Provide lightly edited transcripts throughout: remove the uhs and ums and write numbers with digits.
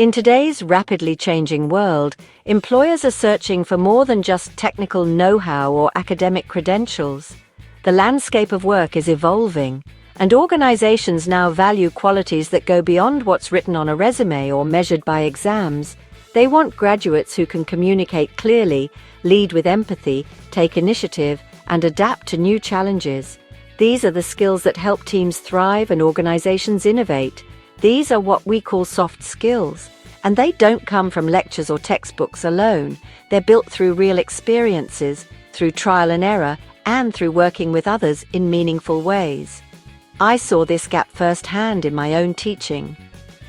In today's rapidly changing world, employers are searching for more than just technical know-how or academic credentials. The landscape of work is evolving, and organizations now value qualities that go beyond what's written on a resume or measured by exams. They want graduates who can communicate clearly, lead with empathy, take initiative, and adapt to new challenges. These are the skills that help teams thrive and organizations innovate. These are what we call soft skills, and they don't come from lectures or textbooks alone. They're built through real experiences, through trial and error, and through working with others in meaningful ways. I saw this gap firsthand in my own teaching.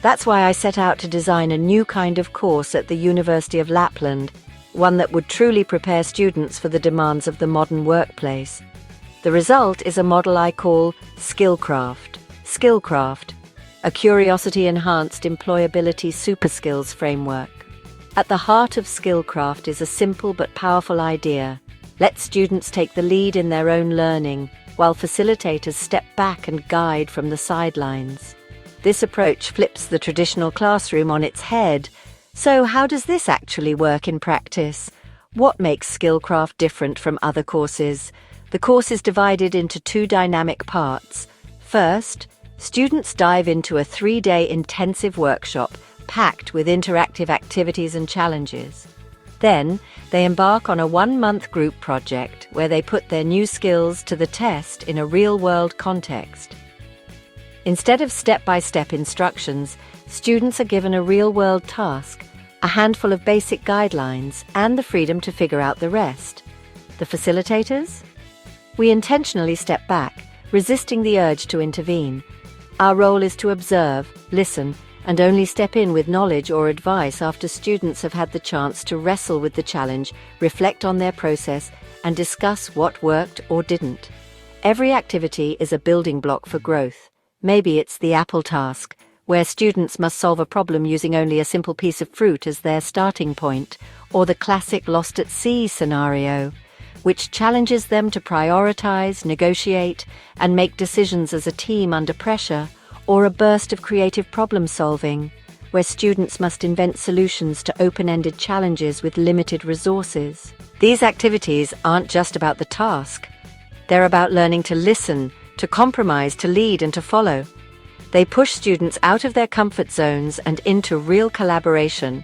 That's why I set out to design a new kind of course at the University of Lapland, one that would truly prepare students for the demands of the modern workplace. The result is a model I call SkillCraft. SkillCraft, a curiosity-enhanced employability super skills framework. At the heart of SkillCraft is a simple but powerful idea. Let students take the lead in their own learning, while facilitators step back and guide from the sidelines. This approach flips the traditional classroom on its head. So how does this actually work in practice? What makes SkillCraft different from other courses? The course is divided into two dynamic parts. First, students dive into a 3-day intensive workshop packed with interactive activities and challenges. Then, they embark on a 1-month group project where they put their new skills to the test in a real-world context. Instead of step-by-step instructions, students are given a real-world task, a handful of basic guidelines, and the freedom to figure out the rest. The facilitators? We intentionally step back, resisting the urge to intervene. Our role is to observe, listen, and only step in with knowledge or advice after students have had the chance to wrestle with the challenge, reflect on their process, and discuss what worked or didn't. Every activity is a building block for growth. Maybe it's the apple task, where students must solve a problem using only a simple piece of fruit as their starting point, or the classic lost at sea scenario, which challenges them to prioritize, negotiate, and make decisions as a team under pressure, or a burst of creative problem-solving, where students must invent solutions to open-ended challenges with limited resources. These activities aren't just about the task. They're about learning to listen, to compromise, to lead, and to follow. They push students out of their comfort zones and into real collaboration.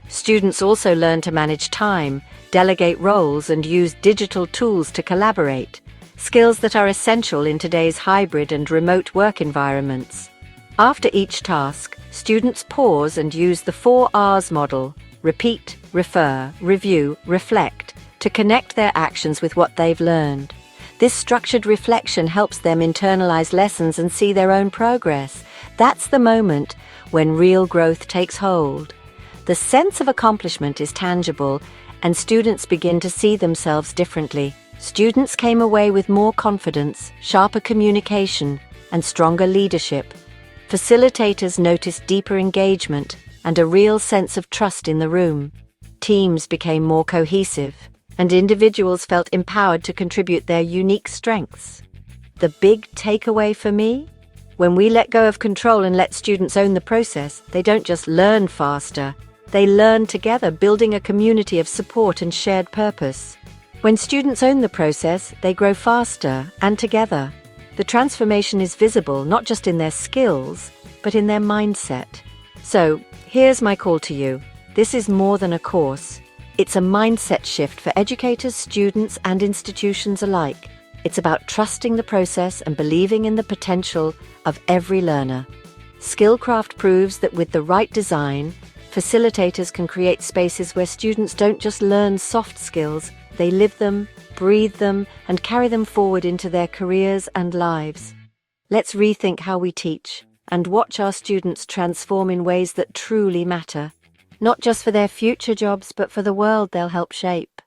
Students also learn to manage time, delegate roles, and use digital tools to collaborate, skills that are essential in today's hybrid and remote work environments. After each task, students pause and use the 4 R's model: repeat, refer, review, reflect, to connect their actions with what they've learned. This structured reflection helps them internalize lessons and see their own progress. That's the moment when real growth takes hold. The sense of accomplishment is tangible, and students begin to see themselves differently. Students came away with more confidence, sharper communication, and stronger leadership. Facilitators noticed deeper engagement and a real sense of trust in the room. Teams became more cohesive, and individuals felt empowered to contribute their unique strengths. The big takeaway for me? When we let go of control and let students own the process, they don't just learn faster. They learn together, building a community of support and shared purpose. When students own the process, they grow faster and together. The transformation is visible not just in their skills, but in their mindset. So, here's my call to you. This is more than a course. It's a mindset shift for educators, students, and institutions alike. It's about trusting the process and believing in the potential of every learner. SkillCraft proves that with the right design, facilitators can create spaces where students don't just learn soft skills, they live them, breathe them, and carry them forward into their careers and lives. Let's rethink how we teach and watch our students transform in ways that truly matter, not just for their future jobs, but for the world they'll help shape.